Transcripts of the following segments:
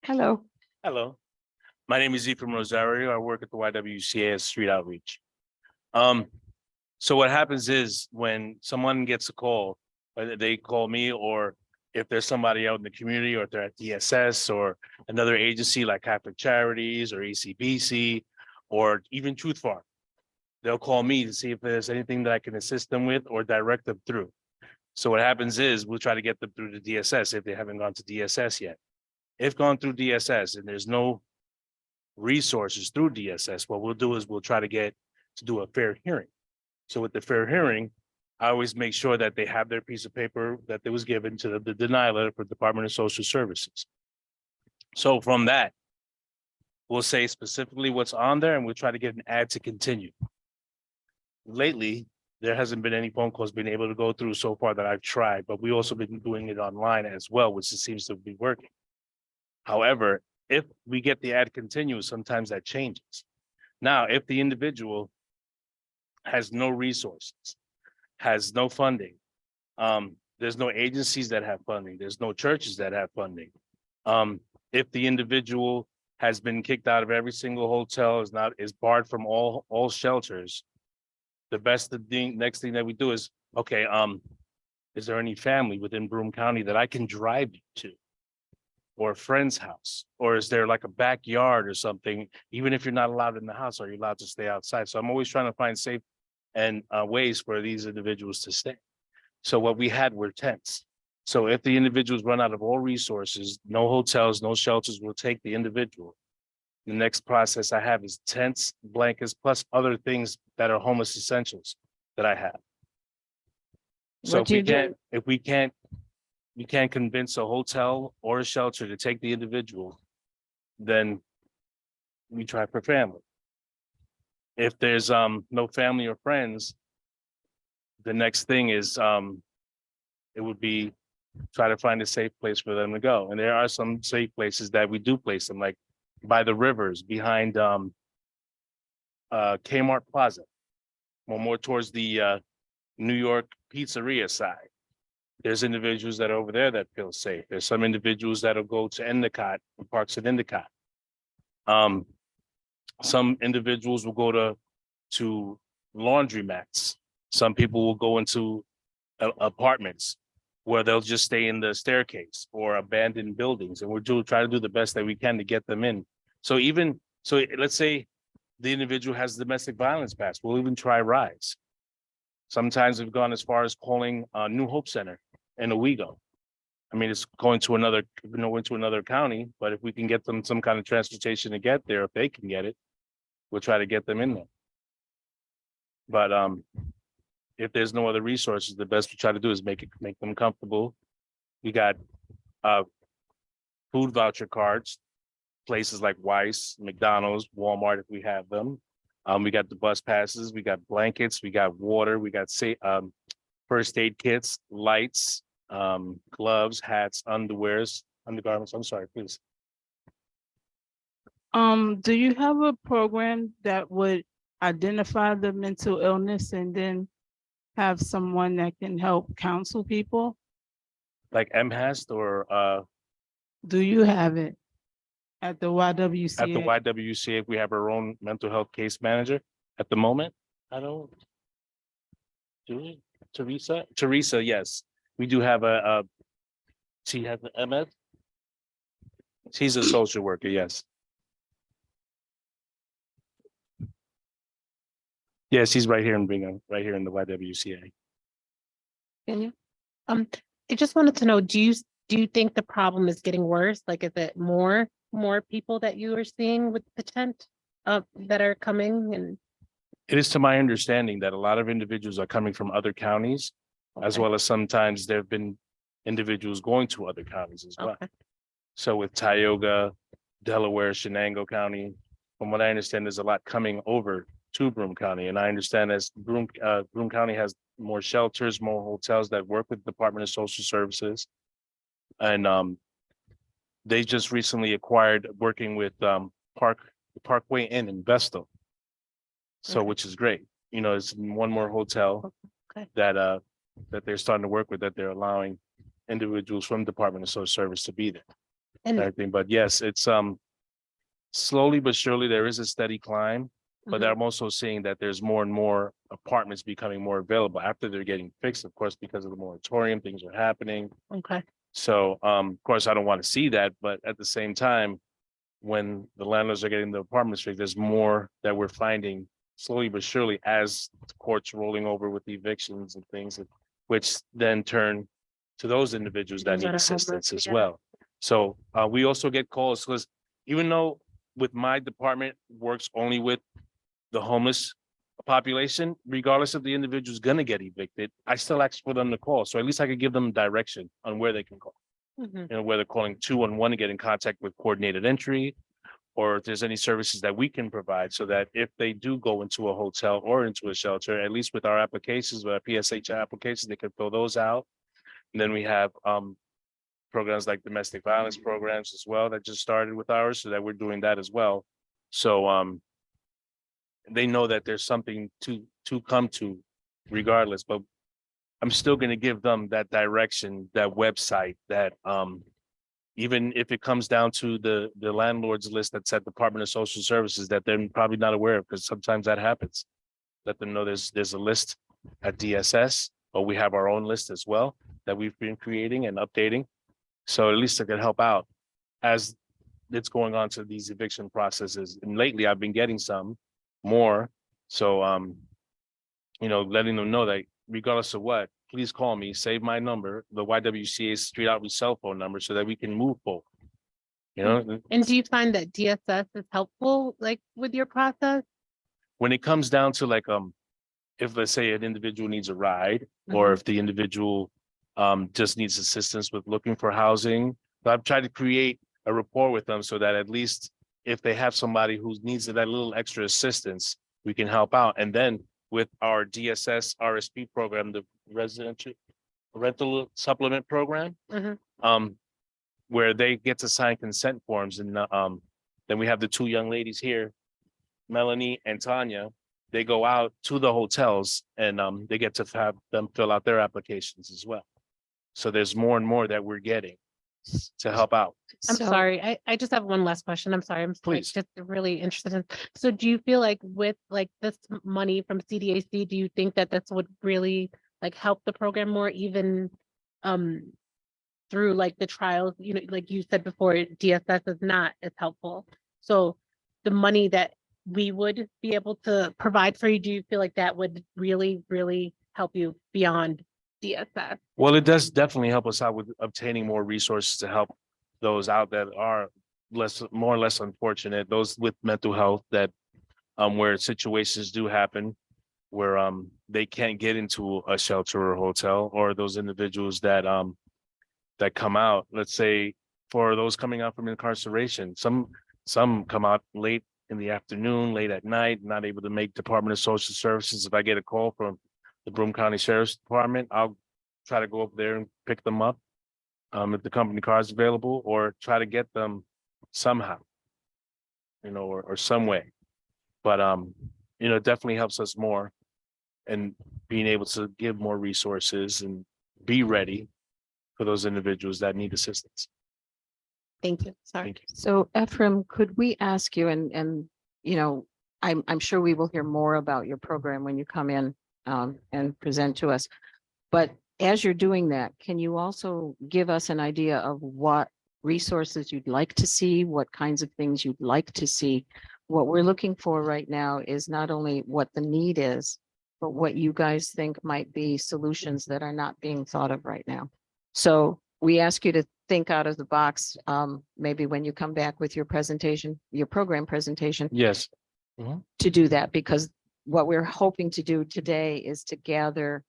Hello. Hello, my name is Ephraim Rosario. I work at the YWCA as Street Outreach. Um, so what happens is when someone gets a call, whether they call me or if there's somebody out in the community or if they're at DSS or another agency like Catholic Charities or ECBC or even Truth Farm, they'll call me to see if there's anything that I can assist them with or direct them through. So what happens is we'll try to get them through to DSS if they haven't gone to DSS yet. If gone through DSS and there's no resources through DSS, what we'll do is we'll try to get to do a fair hearing. So with the fair hearing, I always make sure that they have their piece of paper that was given to the denial letter for Department of Social Services. So from that, we'll say specifically what's on there and we'll try to get an ad to continue. Lately, there hasn't been any phone calls being able to go through so far that I've tried, but we also been doing it online as well, which it seems to be working. However, if we get the ad continue, sometimes that changes. Now, if the individual has no resources, has no funding, there's no agencies that have funding, there's no churches that have funding. If the individual has been kicked out of every single hotel, is barred from all shelters, the next thing that we do is, okay, is there any family within Broome County that I can drive you to? Or a friend's house, or is there like a backyard or something? Even if you're not allowed in the house, are you allowed to stay outside? So I'm always trying to find safe and ways for these individuals to stay. So what we had were tents. So if the individuals run out of all resources, no hotels, no shelters, will take the individual. The next process I have is tents, blankets, plus other things that are homeless essentials that I have. So What you if we can't convince a hotel or a shelter to take the individual, then we try for family. If there's no family or friends, the next thing is it would be try to find a safe place for them to go. And there are some safe places that we do place them, like by the rivers, behind Kmart Plaza, or more towards the New York pizzeria side. There's individuals that are over there that feel safe. There's some individuals that'll go to Endicott, parks at Endicott. Some individuals will go to laundromats. Some people will go into apartments where they'll just stay in the staircase or abandoned buildings. And we're try to do the best that we can to get them in. So let's say the individual has domestic violence past, we'll even try RISE. Sometimes we've gone as far as calling New Hope Center in Owego. I mean, it's going to another county, but if we can get them some kind of transportation to get there, if they can get it, we'll try to get them in there. But if there's no other resources, the best we try to do is make them comfortable. We got food voucher cards, places like Weis, McDonald's, Walmart, if we have them. We got the bus passes, we got blankets, we got water, we got first aid kits, lights, gloves, hats, undergarments. I'm sorry, please. do you have a program that would identify the mental illness and then have someone that can help counsel people? Like MHAST or Do you have it at the YWCA? at the YWCA, we have our own mental health case manager at the moment. I don't. Do we? Teresa, yes. We do have she has the MS. She's a social worker, yes. Yes, she's right here in Bingham, right here in the YWCA. Can you? I just wanted to know, do you think the problem is getting worse? Like, is it more people that you are seeing with the tent that are coming? And It is to my understanding that a lot of individuals are coming from other counties, as Okay. well as sometimes there have been individuals going to other counties as well. Okay. So with Tioga, Delaware, Shenango County, from what I understand, there's a lot coming over to Broome County. And I understand as Broome County has more shelters, more hotels that work with the Department of Social Services. And they just recently acquired working with Parkway Inn in Vestal. So, Okay. which is great. You know, it's one more hotel Okay. that they're starting to work with, that they're allowing individuals from Department of Social Service to be there. And everything. But yes, it's slowly but surely there is a steady climb. But Mhm. I'm also seeing that there's more and more apartments becoming more available after they're getting fixed, of course, because of the moratorium, things are happening. Okay, So, of course, I don't want to see that, but at the same time, when the landlords are getting the apartments fixed, there's more that we're finding slowly but surely as the courts rolling over with evictions and things, which then turn to those individuals that Those that need are homeless, assistance as yeah. well. So, we also get calls because even though with my department works only with the homeless population, regardless if the individual is gonna get evicted, I still ask for them to call. So at least I could give them direction on where they can call. Mhm. Whether calling 211 to get in contact with coordinated entry, or if there's any services that we can provide so that if they do go into a hotel or into a shelter, at least with our applications, with our PSH applications, they can fill those out. And then we have programs like domestic violence programs as well that just started with ours, so that we're doing that as well. So they know that there's something to come to regardless, but I'm still gonna give them that direction, that website, that even if it comes down to the landlord's list that's at Department of Social Services that they're probably not aware of, because sometimes that happens. Let them know there's a list at DSS, but we have our own list as well that we've been creating and updating. So at least it can help out as it's going on to these eviction processes. And lately I've been getting some more. So letting them know that regardless of what, please call me, save my number, the YWCA Street Outreach cell phone number, so that we can move forward. And do you find that DSS is helpful, like with your process? When it comes down to like, if let's say an individual needs a ride, or if the individual just needs assistance with looking for housing, I've tried to create a rapport with them so that at least if they have somebody who needs that little extra assistance, we can help out. And then with our DSS RSP program, the residential rental supplement program, Mhm. where they get to sign consent forms, and then we have the two young ladies here, Melanie and Tanya. They go out to the hotels and they get to have them fill out their applications as well. So there's more and more that we're getting to help out. I'm So- sorry, I just have one last question. I'm sorry, I'm like, Please. just really interested in. So do you feel like with like this money from CDAC, do you think that this would really like help the program more even through like the trials, like you said before, DSS is not as helpful. So the money that we would be able to provide for you, do you feel like that would really, really help you beyond DSS? Well, it does definitely help us out with obtaining more resources to help those out that are more or less unfortunate, those with mental health that where situations do happen where they can't get into a shelter or hotel, or those individuals that that come out, let's say for those coming out from incarceration, some come out late in the afternoon, late at night, not able to make Department of Social Services. If I get a call from the Broome County Sheriff's Department, I'll try to go up there and pick them up. If the company car is available, or try to get them somehow, or some way. But it definitely helps us more, and being able to give more resources and be ready for those individuals that need assistance. Thank you, sorry. Thank you. So Ephraim, could we ask you, and I'm sure we will hear more about your program when you come in and present to us. But as you're doing that, can you also give us an idea of what resources you'd like to see, what kinds of things you'd like to see? What we're looking for right now is not only what the need is, but what you guys think might be solutions that are not being thought of right now. So we ask you to think out of the box, maybe when you come back with your presentation, your program presentation, Yes. to do that, because what we're hoping to do today is to gather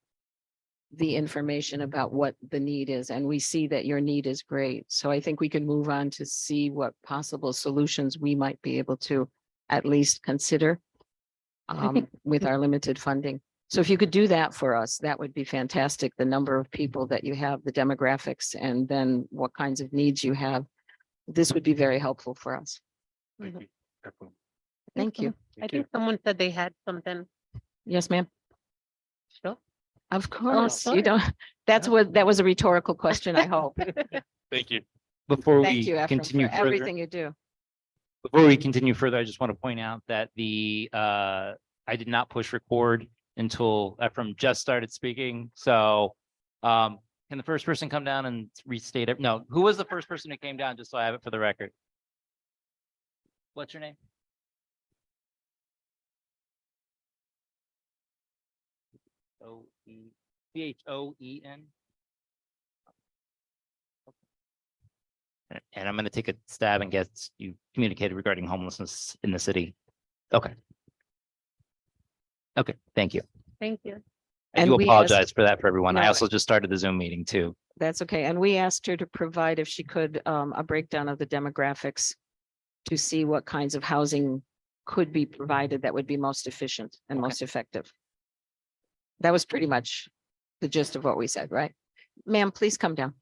the information about what the need is, and we see that your need is great. So I think we can move on to see what possible solutions we might be able to at least consider with our limited funding. So if you could do that for us, that would be fantastic. The number of people that you have, the demographics, and then what kinds of needs you have. This would be very helpful for us. Thank you. Definitely. Thank you. I Thank you. think someone said they had something. Yes, ma'am. Sure. Of course, sure. you don't, that was a rhetorical question, I hope. Thank you. Before Thank we you, Ephraim, continue for further, everything you do. I just want to point out that I did not push record until Ephraim just started speaking. So can the first person come down and restate it? No, who was the first person that came down? Just so I have it for the record. What's your name? Choen. And I'm going to take a stab and get you communicated regarding homelessness in the city. Okay. Okay, thank you. Thank you. I And do we asked- apologize for that for everyone. I No. also just started the Zoom meeting too. That's okay. And we asked her to provide, if she could, a breakdown of the demographics to see what kinds of housing could be provided that would be most efficient and most effective. That was pretty much the gist of what we said, right? Ma'am, please come down.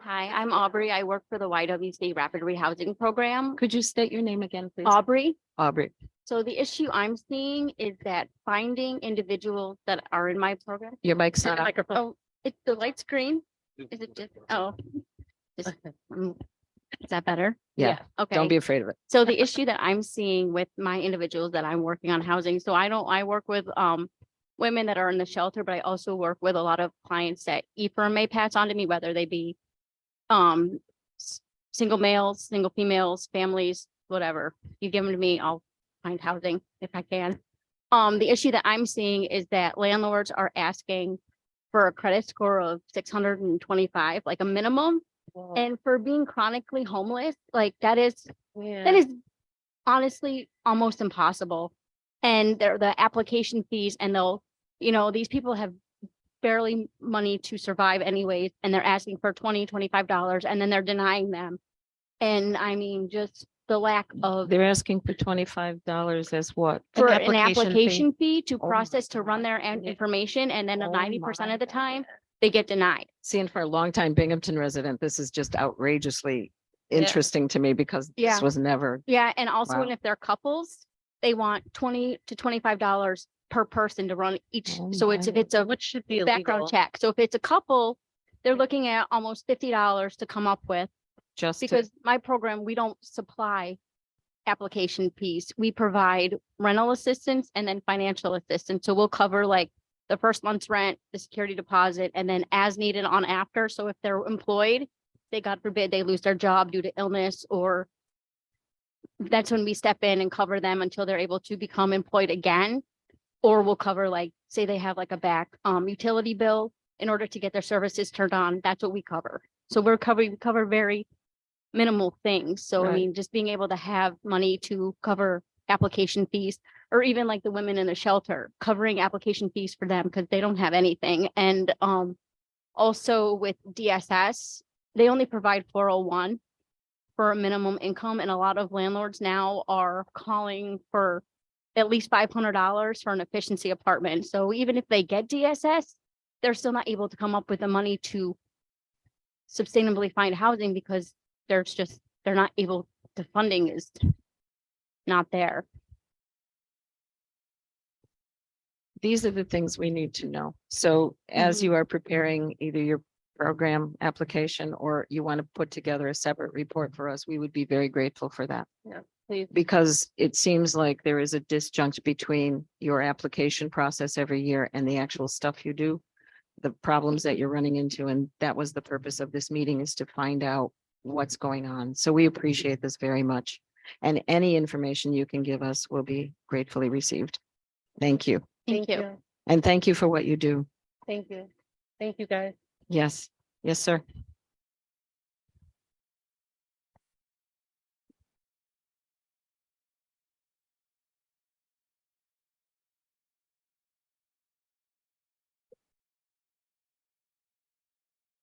Hi, I'm Aubrey. I work for the YWCA Rapid Rehousing Program. Could you state your name again, please? Aubrey, Aubrey. so the issue I'm seeing is that finding individuals that are in my program. Your mic's not on. Microphone. Oh, it's the light screen. Is it just, oh. Is that better? Yeah, Okay. don't be afraid of it. So the issue that I'm seeing with my individuals that I'm working on housing, so I work with women that are in the shelter, but I also work with a lot of clients that Ephraim may pass on to me, whether they be single males, single females, families, whatever. You give them to me, I'll find housing if I can. The issue that I'm seeing is that landlords are asking for a credit score of 625, like a minimum. And for being chronically homeless, like that is honestly almost impossible. And the application fees, and these people have barely money to survive anyways, and they're asking for $20-$25, and then they're denying them. And I mean, just the lack of They're asking for $25 as what? for an application fee. application fee to Oh my process, to run their information, and then 90% of the time they get denied. Seeing for a longtime Binghamton resident, this is just outrageously interesting to me because Yeah. this was never, Yeah, and also, Wow. and if they're couples, they want $20 to $25 per person to run each. Oh So if my. it's a What should be background illegal? check. So if it's a couple, they're looking at almost $50 to come up with, just to- because my program, we don't supply application fees. We provide rental assistance and then financial assistance. So we'll cover like the first month's rent, the security deposit, and then as needed on after. So if they're employed, say God forbid they lose their job due to illness, or that's when we step in and cover them until they're able to become employed again. Or we'll cover, like, say they have like a back utility bill in order to get their services turned on. That's what we cover. So we cover very minimal things. So I Right. mean, just being able to have money to cover application fees, or even like the women in the shelter, covering application fees for them because they don't have anything. And also with DSS, they only provide 401 for a minimum income, and a lot of landlords now are calling for at least $500 for an efficiency apartment. So even if they get DSS, they're still not able to come up with the money to sustainably find housing because they're not able, the funding is not there. these are the things we need to know. So as Mhm. you are preparing either your program application or you want to put together a separate report for us, we would be very grateful for that. Please. Because it seems like there is a disjunct between your application process every year and the actual stuff you do, the problems that you're running into. And that was the purpose of this meeting, is to find out what's going on. So we appreciate this very much. And any information you can give us will be gratefully received. Thank you. Thank you. And thank you for what you do. Thank you. Thank you, guys. Yes, yes, sir.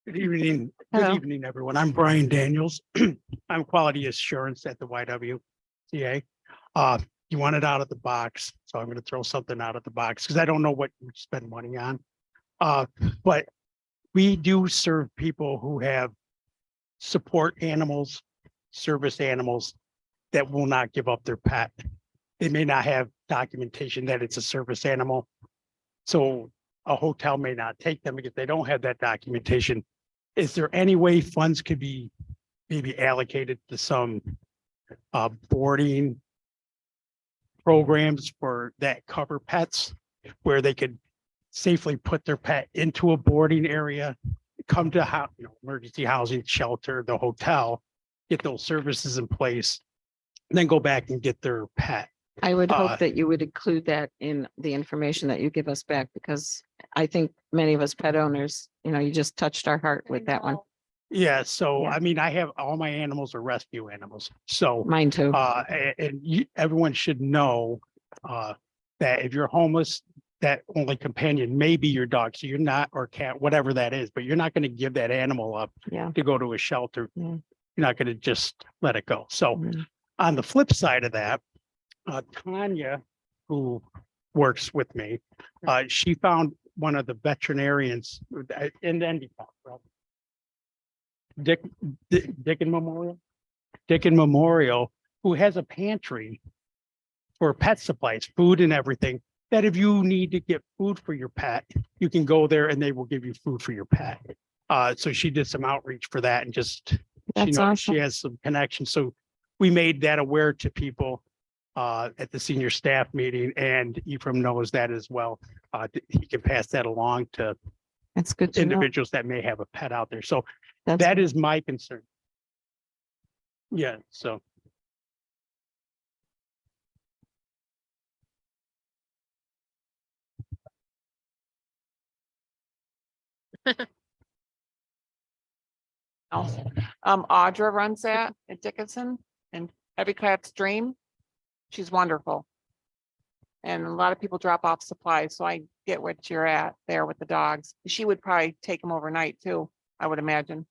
Good evening. Hello. Good evening, everyone. I'm Brian Daniels. I'm quality assurance at the YWCA. You want it out of the box, so I'm going to throw something out of the box because I don't know what you spend money on. But we do serve people who have support animals, service animals that will not give up their pet. They may not have documentation that it's a service animal. So a hotel may not take them because they don't have that documentation. Is there any way funds could be maybe allocated to some boarding programs for that cover pets where they could safely put their pet into a boarding area, come to emergency housing shelter, the hotel, get those services in place, and then go back and get their pet. I would Uh, hope that you would include that in the information that you give us back, because I think many of us pet owners, you just touched our heart with that one. Yeah, so Yeah. I mean, I have all my animals are rescue animals. So Mine too. everyone should know that if you're homeless, that only companion may be your dog. So you're not, or cat, whatever that is, but you're not going to give that animal up Yeah. to go to a shelter. Yeah. You're not going to just let it go. So Mm. on the flip side of that, Tanya, who works with me, she found one of the veterinarians in the Endicott, right? Dickin Memorial, who has a pantry for pet supplies, food and everything, that if you need to get food for your pet, you can go there and they will give you food for your pet. So she did some outreach for that and just, That's she awesome. has some connections. So we made that aware to people at the senior staff meeting, and Ephraim knows that as well. He can pass that along to That's good to know. individuals that may have a pet out there. So That's that is my concern. Yeah, so. Audra runs that at Dickinson and Every Cat's Dream. She's wonderful. And a lot of people drop off supplies, so I get what you're at there with the dogs. She would probably take them overnight too, I would imagine.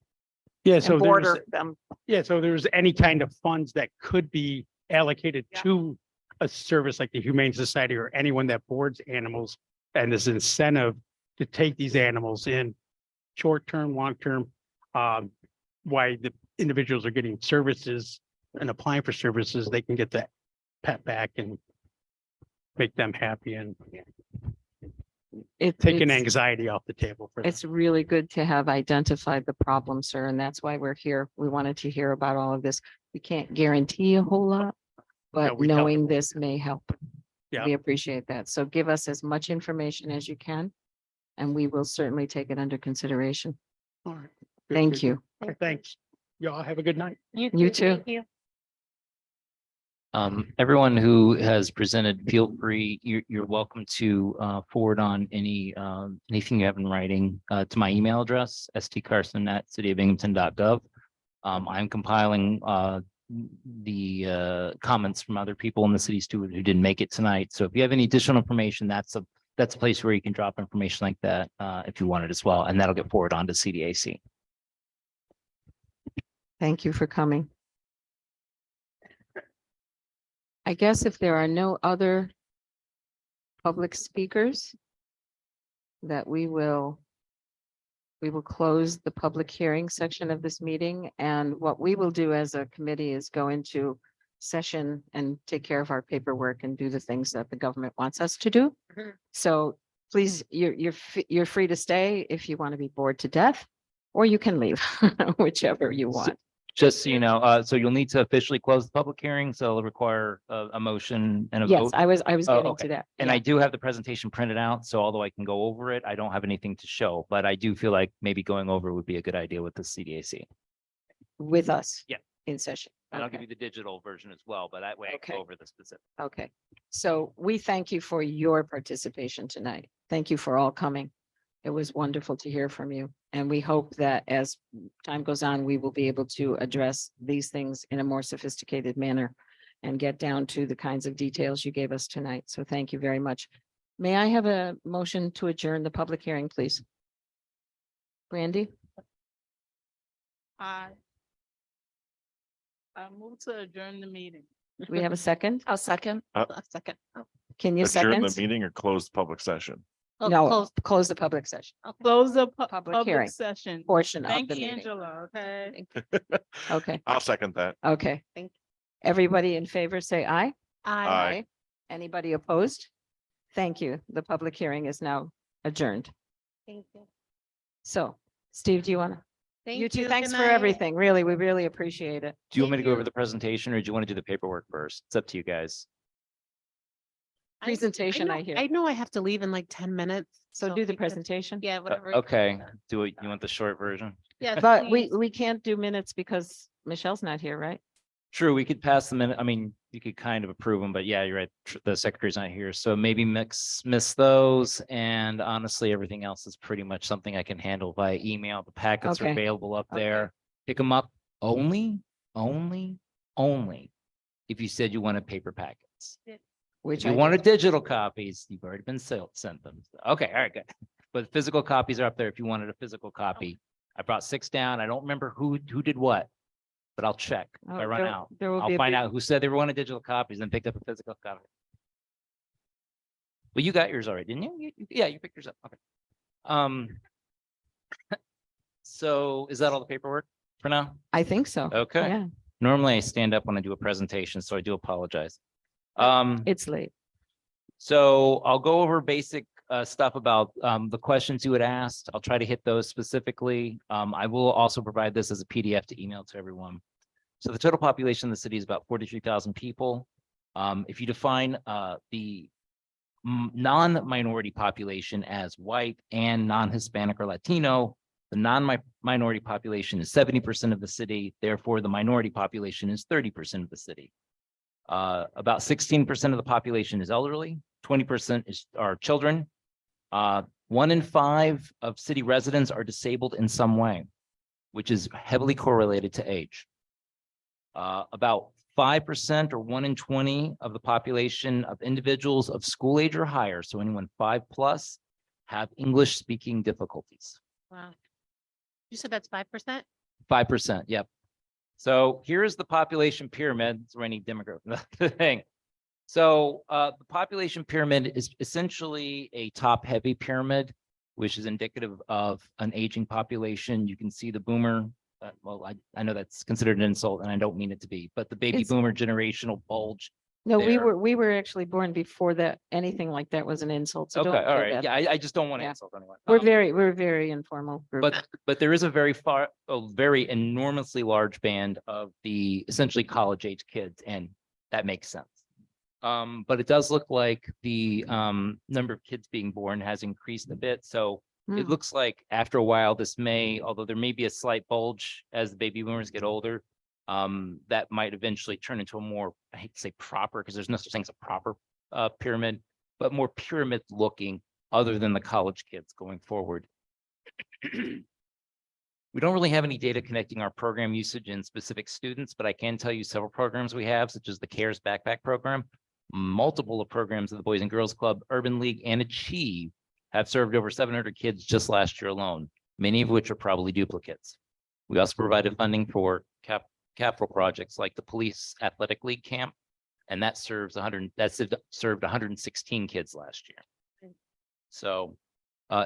Yeah, And so there's, border them. there's any kind of funds that could be allocated Yeah. to a service like the Humane Society or anyone that boards animals. And there's incentive to take these animals in short-term, long-term, why the individuals are getting services and applying for services, they can get that pet back and make them happy and taking it's- anxiety off the table for them. It's really good to have identified the problem, sir, and that's why we're here. We wanted to hear about all of this. We can't guarantee a whole lot, but we tell knowing people. this may help. Yeah. We appreciate that. So give us as much information as you can, and we will certainly take it under consideration. All right. Good, Thank good, you. good. Thanks. Y'all have a good night. You too. Thank you. Everyone who has presented, feel free, you're welcome to forward on anything you have in writing to my email address, stcarson@cityofbinghamton.gov. I'm compiling the comments from other people in the city who didn't make it tonight. So if you have any additional information, that's a place where you can drop information like that if you want it as well, and that'll get forwarded on to CDAC. Thank you for coming. I guess if there are no other public speakers, that we will close the public hearing section of this meeting. And what we will do as a committee is go into session and take care of our paperwork and do the things that the government wants us to do. Mhm. So please, you're free to stay if you want to be bored to death, or you can leave, whichever you want. Just so you know, so you'll need to officially close the public hearing, so it'll require a motion and a Yes, vote. I was Oh, getting okay. to that. And Yeah. I do have the presentation printed out, so although I can go over it, I don't have anything to show, but I do feel like maybe going over would be a good idea with the CDAC. With us. Yeah. In session. And I'll Okay. give you the digital version as well, but that way I can Okay. go over the specific. Okay, so we thank you for your participation tonight. Thank you for all coming. It was wonderful to hear from you, and we hope that as time goes on, we will be able to address these things in a more sophisticated manner and get down to the kinds of details you gave us tonight. So thank you very much. May I have a motion to adjourn the public hearing, please? Brandy, I move to adjourn the meeting. do we have a second? I'll second. Uh, A second. Oh, Can you Adjourn second? the meeting or close the public session? Oh, No, close. close the public session Close the Public hearing. public session. portion of Thank the you, meeting. Angela, okay? Okay, I'll second that. okay. Thank Everybody in favor, say aye. I. Anybody opposed? Thank you. The public hearing is now adjourned. Thank you. So, Steve, do you want to? Thank You too. Good Thanks for night. everything. Really, we really appreciate it. Do you want me to Thank go over you. the presentation or do you want to do the paperwork first? It's up to you guys. Presentation, I hear. I know I have to leave in like 10 minutes. So if do the we could- presentation. Yeah, whatever. Okay, do it. You want the short version? Yeah, But we please. can't do minutes because Michelle's not here, right? True, we could pass the minute. I mean, you could kind of approve them, but yeah, you're right. The secretary's not here. So maybe miss those. And honestly, everything else is pretty much something I can handle via email. The packets are Okay. available up Okay. there. Pick them up only if you said you wanted paper packets. Which If you I wanted did. digital copies, you've already been sent them. Okay, all right, good. But physical copies are up there if you wanted a physical copy. I brought 6 down. I don't remember who did what, but I'll check if I Oh, run there- out. There will be I'll a find big- out who said they wanted digital copies and picked up a physical copy. Well, you got yours already, didn't you? Yeah, you picked yours up. Okay. So is that all the paperwork for now? I think so. Okay. Yeah, Normally I stand up when I do a presentation, so I do apologize. it's late. So I'll go over basic stuff about the questions you had asked. I'll try to hit those specifically. I will also provide this as a PDF to email to everyone. So the total population of the city is about 43,000 people. If you define the non-minority population as white and non-Hispanic or Latino, the non-minority population is 70% of the city. Therefore, the minority population is 30% of the city. About 16% of the population is elderly, 20% are children. 1 in 5 of city residents are disabled in some way, which is heavily correlated to age. About 5% or 1 in 20 of the population of individuals of school age or higher, so anyone 5+ have English speaking difficulties. Wow. You said that's 5%? 5%, yep. So here's the population pyramid. It's any demographic thing. So the population pyramid is essentially a top-heavy pyramid, which is indicative of an aging population. You can see the boomer. Well, I know that's considered an insult, and I don't mean it to be, but the baby It's- boomer generational bulge. No, there. we were actually born before that. Anything like that was an insult. So Okay, don't all say right. that. Yeah, I just don't want to Yeah. insult anyone. We're very informal group. But there is a very enormously large band of the essentially college age kids, and that makes sense. But it does look like the number of kids being born has increased a bit. So it Hmm. looks like after a while, this may, although there may be a slight bulge as the baby boomers get older, that might eventually turn into a more, I hate to say proper, because there's no such thing as a proper pyramid, but more pyramid looking other than the college kids going forward. We don't really have any data connecting our program usage in specific students, but I can tell you several programs we have, such as the CARES Backpack Program. Multiple of programs of the Boys and Girls Club, Urban League, and Achieve have served over 700 kids just last year alone, many of which are probably duplicates. We also provided funding for capital projects like the Police Athletic League Camp, and that served 116 kids last year. So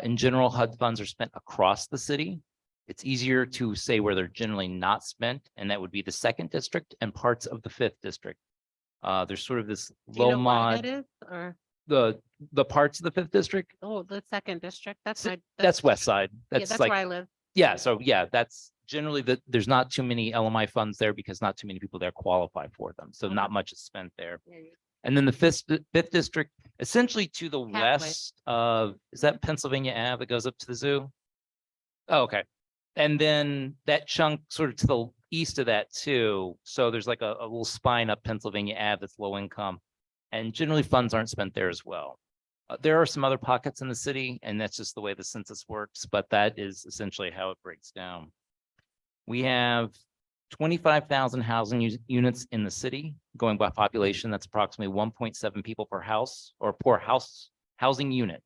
in general, HUD funds are spent across the city. It's easier to say where they're generally not spent, and that would be the 2nd district and parts of the 5th district. There's sort of this Do you low know why mod, that is? Or, the parts of the 5th district, oh, the 2nd district, that's So my. that's west side. Yeah, That's that's where like, I live. yeah, so yeah, that's generally there's not too many LMI funds there because not too many people there qualify for them. So not Okay. much is spent there. And then the 5th district, essentially to the Halfway. west of, is that Pennsylvania Ave that goes up to the zoo? Oh, okay. And then that chunk sort of to the east of that too. So there's like a little spine up Pennsylvania Ave that's low income. And generally funds aren't spent there as well. There are some other pockets in the city, and that's just the way the census works, but that is essentially how it breaks down. We have 25,000 housing units in the city, going by population. That's approximately 1.7 people per house or per housing unit.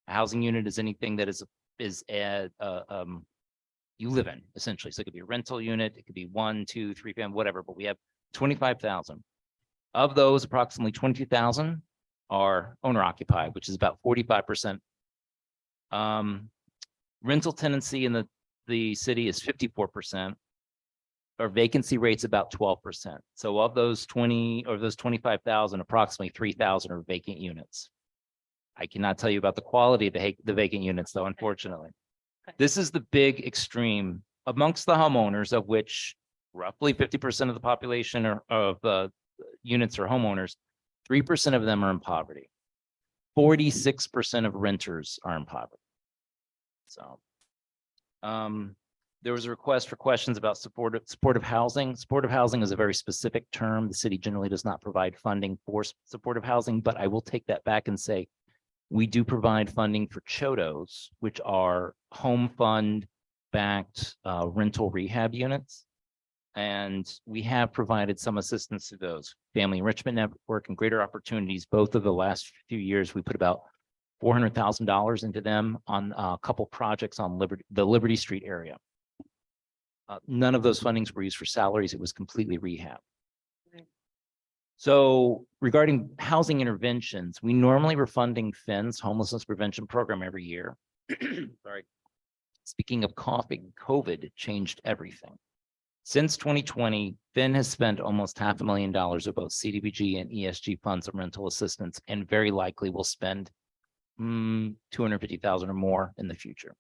A housing unit is anything that you live in, essentially. So it could be a rental unit, it could be 1, 2, 3 family, whatever, but we have 25,000. Of those, approximately 22,000 are owner occupied, which is about 45% Rental tenancy in the city is 54%. Our vacancy rate's about 12%. So of those 25,000, approximately 3,000 are vacant units. I cannot tell you about the quality of the vacant units though, unfortunately. Okay. This is the big extreme amongst the homeowners, of which roughly 50% of the population of units are homeowners. 3% of them are in poverty. 46% of renters are in poverty. So, there was a request for questions about supportive housing. Supportive housing is a very specific term. The city generally does not provide funding for supportive housing, but I will take that back and say we do provide funding for CHODOs, which are home fund backed rental rehab units. And we have provided some assistance to those. Family Enrichment Network and Greater Opportunities, both of the last few years, we put about $400,000 into them on a couple projects on the Liberty Street area. None of those fundings were used for salaries. It was completely rehab. Right. So regarding housing interventions, we normally were funding FIN's homelessness prevention program every year. Sorry. Speaking of coughing, COVID changed everything. Since 2020, FIN has spent almost $500,000 of both CDBG and ESG funds on rental assistance, and very likely will spend $250,000 or more in the future.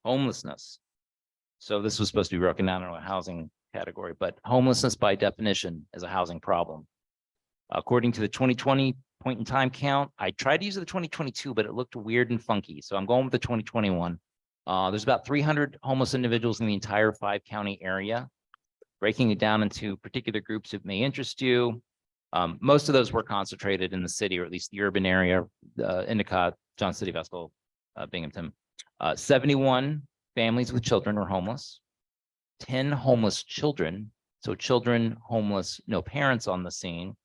Homelessness. So this was supposed to be broken down into a housing category, but homelessness by definition is a housing problem. According to the 2020 point in time count, I tried to use the 2022, but it looked weird and funky. So I'm going with the 2021. There's about 300 homeless individuals in the entire 5-county area. Breaking it down into particular groups that may interest you. Most of those were concentrated in the city, or at least the urban area, Endicott, Johnson City, Vestal, Binghamton. 71 families with children are homeless. 10 homeless children, so children homeless, no parents on the scene.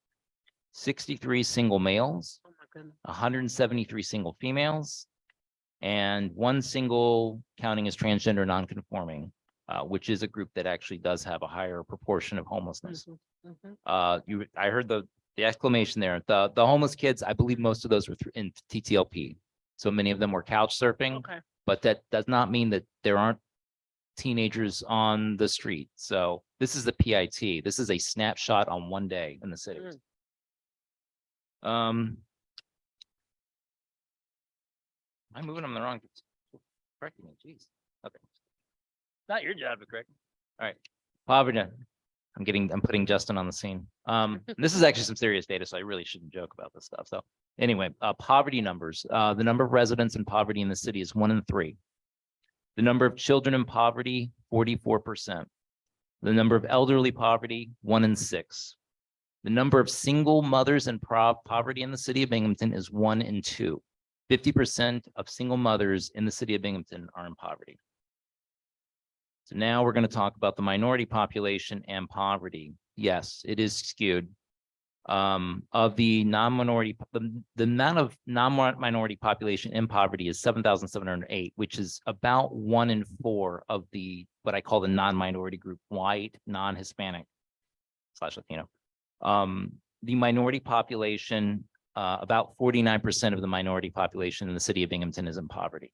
63 single males, Oh my goodness. 173 single females, and 1 single counting as transgender nonconforming, which is a group that actually does have a higher proportion of homelessness. Mhm, mhm. I heard the exclamation there. The homeless kids, I believe most of those were in TTLP. So many of them were couch surfing, Okay. but that does not mean that there aren't teenagers on the street. So this is the PIT. This is a snapshot on one day in the city. Am I moving them the wrong? Correcting me, jeez. Okay. Not your job to correct. All right. Poverty. I'm putting Justin on the scene. This is actually some serious data, so I really shouldn't joke about this stuff. So anyway, poverty numbers. The number of residents in poverty in the city is 1 in 3. The number of children in poverty, 44%. The number of elderly poverty, 1 in 6. The number of single mothers in poverty in the city of Binghamton is 1 in 2. 50% of single mothers in the city of Binghamton are in poverty. So now we're going to talk about the minority population and poverty. Yes, it is skewed. Of the non-minority, the amount of non-minority population in poverty is 7,708, which is about 1 in 4 of the, what I call the non-minority group, white, non-Hispanic / Latino. The minority population, about 49% of the minority population in the city of Binghamton is in poverty.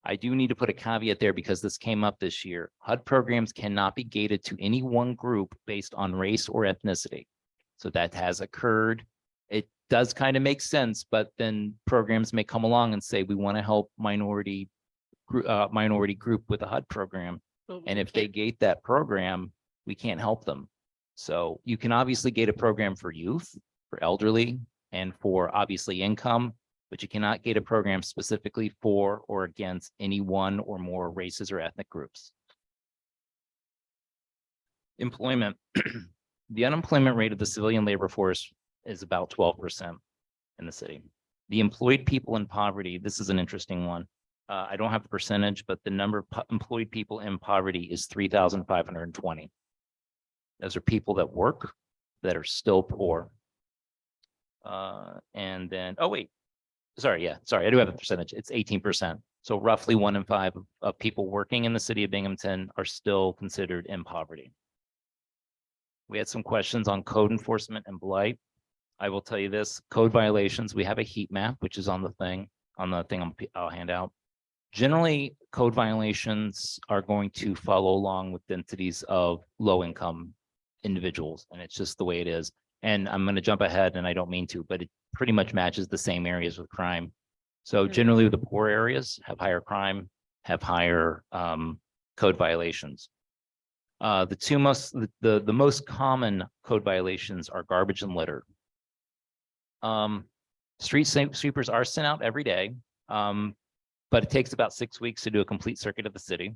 I do need to put a caveat there because this came up this year. HUD programs cannot be gated to any one group based on race or ethnicity. So that has occurred. It does kind of make sense, but then programs may come along and say, we want to help minority group with a HUD program. And if they gate that program, we can't help them. So you can obviously gate a program for youth, for elderly, and for obviously income, but you cannot gate a program specifically for or against any one or more races or ethnic groups. Employment. The unemployment rate of the civilian labor force is about 12% in the city. The employed people in poverty, this is an interesting one. I don't have the percentage, but the number of employed people in poverty is 3,520. Those are people that work, that are still poor. And then, oh wait, sorry, I do have a percentage. It's 18%. So roughly 1 in 5 of people working in the city of Binghamton are still considered in poverty. We had some questions on code enforcement and blight. I will tell you this, code violations, we have a heat map, which is on the thing. on the thing I'll hand out. Generally, code violations are going to follow along with densities of low income individuals, and it's just the way it is. And I'm going to jump ahead, and I don't mean to, but it pretty much matches the same areas with crime. So Mhm. generally, the poor areas have higher crime, have higher code violations. The most common code violations are garbage and litter. Street sweepers are sent out every day, but it takes about 6 weeks to do a complete circuit of the city.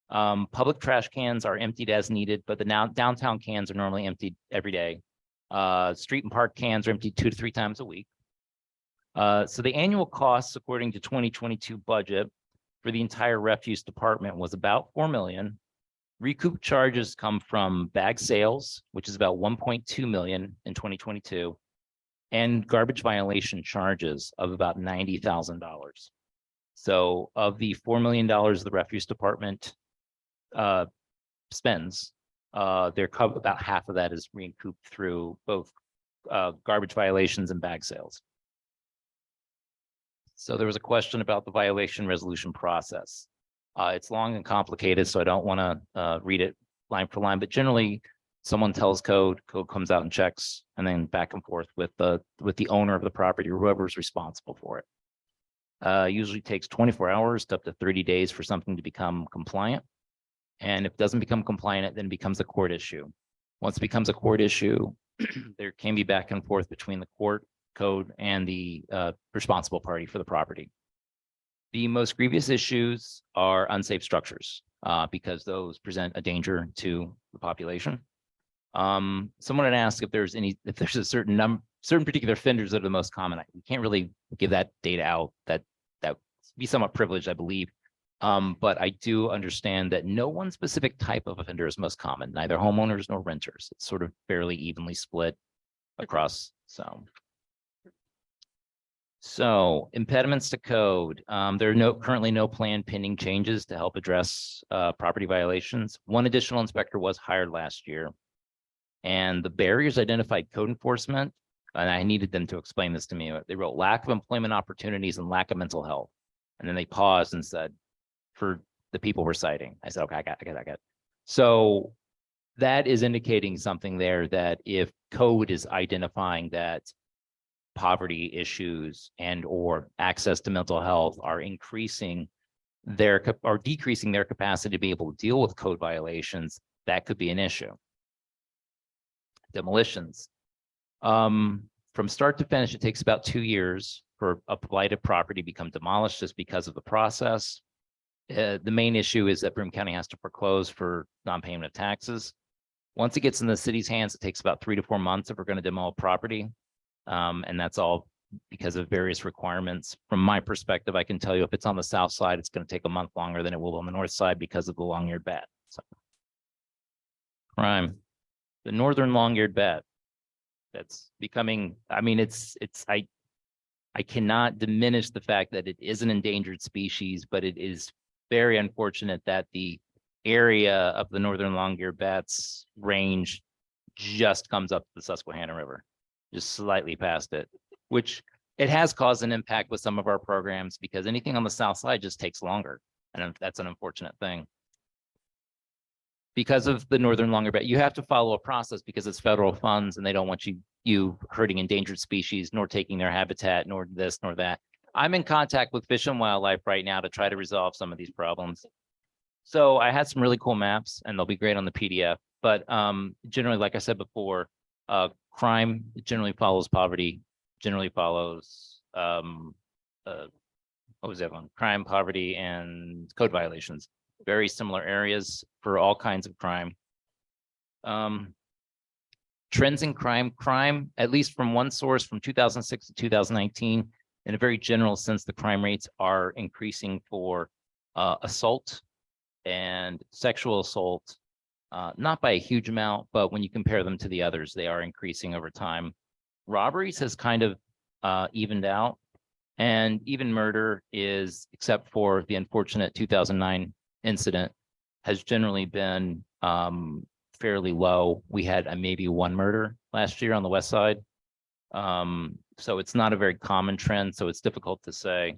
Public trash cans are emptied as needed, but the downtown cans are normally emptied every day. Street and park cans are emptied 2 to 3 times a week. So the annual costs, according to 2022 budget for the entire refuse department, was about 4 million. Recoup charges come from bag sales, which is about 1.2 million in 2022, and garbage violation charges of about $90,000. So of the $4 million the refuse department spends, about half of that is recouped through both garbage violations and bag sales. So there was a question about the violation resolution process. It's long and complicated, so I don't want to read it line for line, but generally someone tells code comes out and checks, and then back and forth with the owner of the property or whoever's responsible for it. Usually takes 24 hours to up to 30 days for something to become compliant. And if it doesn't become compliant, it then becomes a court issue. Once it becomes a court issue, there can be back and forth between the court, code, and the responsible party for the property. The most grievous issues are unsafe structures because those present a danger to the population. Someone had asked if there's a certain particular offenders that are the most common. We can't really give that data out. That be somewhat privileged, I believe. But I do understand that no one specific type of offender is most common, neither homeowners nor renters. It's sort of fairly evenly split across. So impediments to code. There are currently no planned pending changes to help address property violations. One additional inspector was hired last year. And the barriers identified code enforcement, and I needed them to explain this to me. They wrote lack of employment opportunities and lack of mental health. And then they paused and said, for the people we're citing. I said, okay, I got it. So that is indicating something there, that if code is identifying that poverty issues and or access to mental health are decreasing their capacity to be able to deal with code violations, that could be an issue. Demolitions. From start to finish, it takes about 2 years for a blighted property to become demolished just because of the process. The main issue is that Broome County has to foreclose for non-payment of taxes. Once it gets in the city's hands, it takes about 3 to 4 months if we're going to demolish property. And that's all because of various requirements. From my perspective, I can tell you if it's on the south side, it's going to take a month longer than it will on the north side because of the long-eared bat. So, crime. The northern long-eared bat. That's becoming, I mean, I cannot diminish the fact that it is an endangered species, but it is very unfortunate that the area of the northern long-eared bats range just comes up the Susquehanna River, just slightly past it, which it has caused an impact with some of our programs because anything on the south side just takes longer. And that's an unfortunate thing. Because of the northern long-eared bat, you have to follow a process because it's federal funds and they don't want you hurting endangered species, nor taking their habitat, nor this, nor that. I'm in contact with Fish and Wildlife right now to try to resolve some of these problems. So I had some really cool maps and they'll be great on the PDF, but generally, like I said before, crime generally follows poverty, generally follows, what was that one? Crime, poverty, and code violations. Very similar areas for all kinds of crime. Trends in crime, at least from one source from 2006 to 2019, in a very general sense, the crime rates are increasing for assault and sexual assault, not by a huge amount, but when you compare them to the others, they are increasing over time. Robberies has kind of evened out, and even murder is, except for the unfortunate 2009 incident, has generally been fairly low. We had maybe one murder last year on the west side. So it's not a very common trend, so it's difficult to say.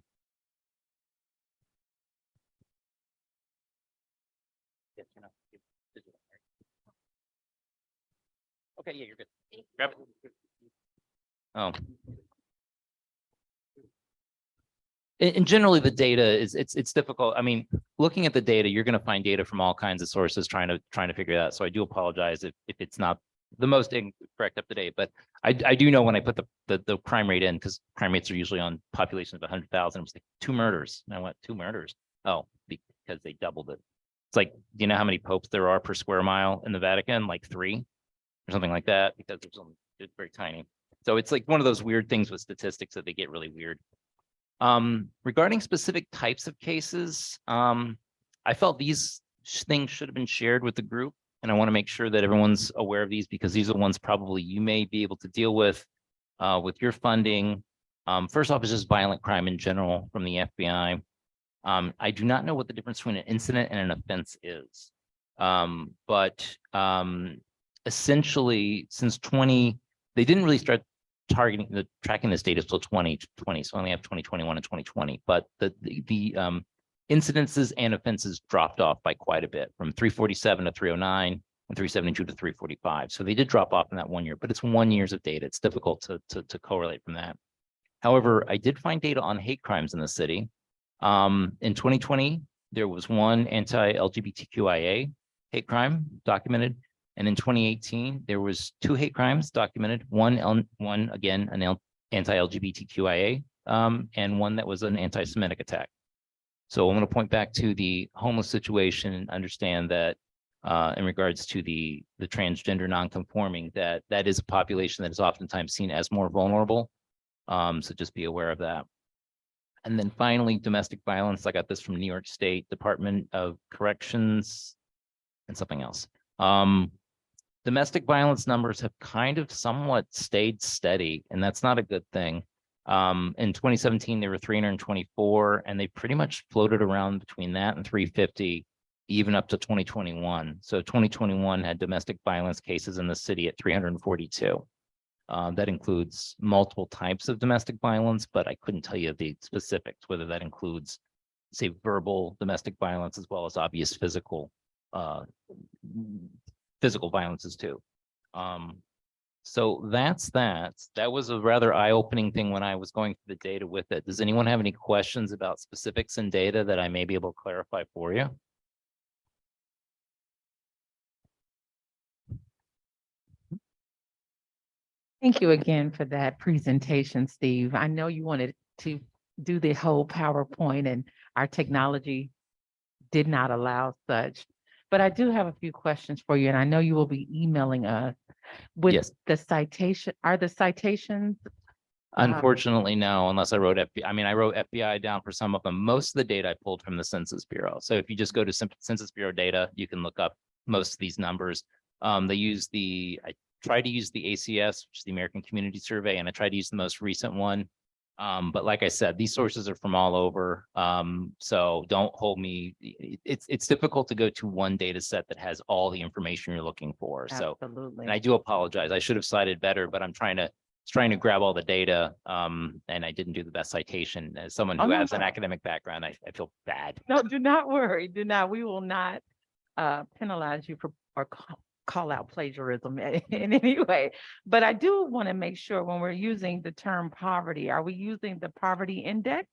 Okay, yeah, you're good. Grab it. Oh. And generally the data is, it's difficult. I mean, looking at the data, you're gonna find data from all kinds of sources trying to figure that. So I do apologize if it's not the most correct up to date, but I do know when I put the crime rate in, because crime rates are usually on populations of 100,000, it was like 2 murders. And I went, 2 murders? Oh, because they doubled it. It's like, do you know how many popes there are per square mile in the Vatican? Like 3 or something like that, because it's very tiny. So it's like one of those weird things with statistics that they get really weird. Regarding specific types of cases, I felt these things should have been shared with the group. And I want to make sure that everyone's aware of these because these are the ones probably you may be able to deal with your funding. First off is just violent crime in general from the FBI. I do not know what the difference between an incident and an offense is. But essentially since they didn't really start tracking this data till 2020, so I only have 2021 and 2020, but the incidences and offenses dropped off by quite a bit from 347 to 309 and 372 to 345. So they did drop off in that 1 year, but it's 1 year's of data. It's difficult to correlate from that. However, I did find data on hate crimes in the city. In 2020, there was 1 anti-LGBTQIA hate crime documented. And in 2018, there was 2 hate crimes documented, one again, an anti-LGBTQIA, and one that was an anti-Semitic attack. So I'm going to point back to the homeless situation and understand that in regards to the transgender non-conforming, that is a population that is oftentimes seen as more vulnerable. So just be aware of that. And then finally, domestic violence. I got this from New York State Department of Corrections and something else. Domestic violence numbers have kind of somewhat stayed steady, and that's not a good thing. In 2017, there were 324, and they pretty much floated around between that and 350, even up to 2021. So 2021 had domestic violence cases in the city at 342. That includes multiple types of domestic violence, but I couldn't tell you the specifics, whether that includes, say, verbal domestic violence as well as obvious physical violences too. So that's that. That was a rather eye-opening thing when I was going through the data with it. Does anyone have any questions about specifics in data that I may be able to clarify for you? Thank you again for that presentation, Steve. I know you wanted to do the whole PowerPoint and our technology did not allow such. But I do have a few questions for you, and I know you will be emailing us with Yes. the citation. Are the citations? Unfortunately, no, unless I wrote FBI. I mean, I wrote FBI down for some of them. Most of the data I pulled from the Census Bureau. So if you just go to Census Bureau data, you can look up most of these numbers. I tried to use the ACS, which is the American Community Survey, and I tried to use the most recent one. But like I said, these sources are from all over. So don't hold me. It's difficult to go to one data set that has all the information you're looking for. So, Absolutely. and I do apologize. I should have cited better, but I'm trying to grab all the data. And I didn't do the best citation. As someone who has an academic background, I feel bad. No, do not worry. Do not. We will not penalize you for or call out plagiarism in any way. But I do want to make sure when we're using the term poverty, are we using the poverty index?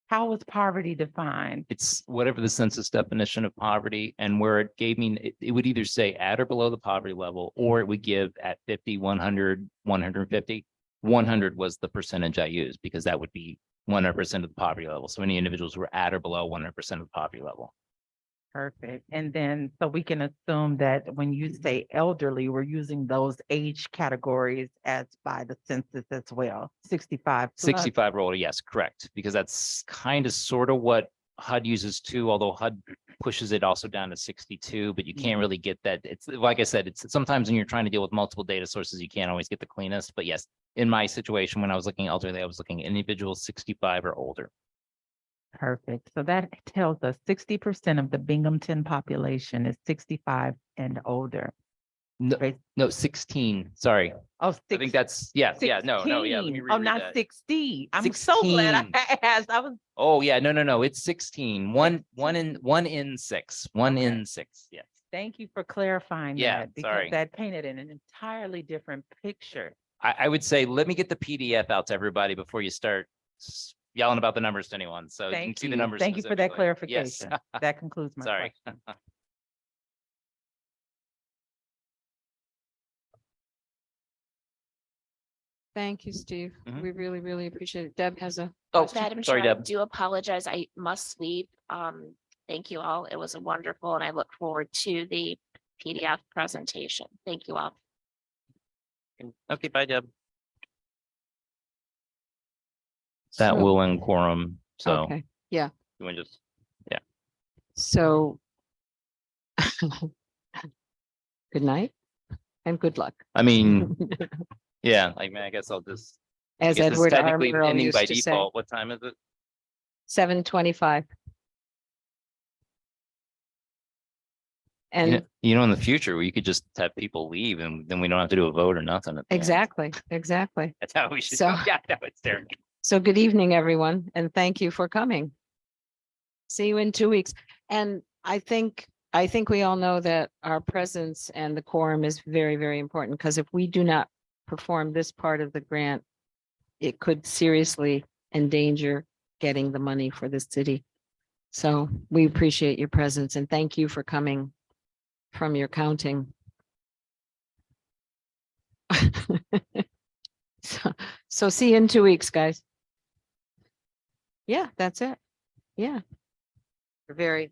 How is poverty defined? It's whatever the census definition of poverty, and where it gave me, it would either say at or below the poverty level, or it would give at 50, 100, 150. 100 was the percentage I used because that would be 100% of the poverty level. So any individuals who were at or below 100% of the poverty level. Perfect. And then, so we can assume that when you say elderly, we're using those age categories as by the census as well, 65 plus. 65 or older, yes, correct. Because that's kind of sort of what HUD uses too, although HUD pushes it also down to 62, but you can't really get that. It's like I said, it's sometimes when you're trying to deal with multiple data sources, you can't always get the cleanest. But yes, in my situation, when I was looking elderly, I was looking at individuals 65 or older. Perfect. So that tells us 60% of the Binghamton population is 65 and older. No, Okay. no, 16, sorry. Oh, I think that's, yeah, no, no, yeah, let me 16. Oh, reread not that. 60. I'm so glad 16. I asked. I was, Oh, yeah, no, it's 16. One in six, one Okay. in six, yes. thank you for clarifying Yeah, that. Because sorry. that painted an entirely different picture. I would say, let me get the PDF out to everybody before you start yelling about the numbers to anyone, so you can Thank see the you. numbers. Thank you for that specifically. Yes. clarification. That concludes my Sorry. question. Thank you, Steve. Mhm. We really, really appreciate it. Deb has a. Oh, question. Madam sorry, Chair, I Deb. do apologize. I must leave. Thank you all. It was wonderful and I look forward to the PDF presentation. Thank you all. Okay, bye, Deb. That So- will end quorum, so Okay, you want just, so. Good night and good luck. I mean, yeah, I mean, I guess I'll just. I As guess it's Edward R. technically Murrow ending by used to say, default. What time is it? 7:25. And In the future, we could just have people leave and then we don't have to do a vote or nothing. at the end. exactly. That's how we should, So- yeah, no, it's there. So good evening, everyone, and thank you for coming. See you in 2 weeks. And I think we all know that our presence and the quorum is very, very important, because if we do not perform this part of the grant, it could seriously endanger getting the money for the city. So we appreciate your presence and thank you for coming from your counting. So see you in 2 weeks, guys. Yeah, that's it. Yeah. Very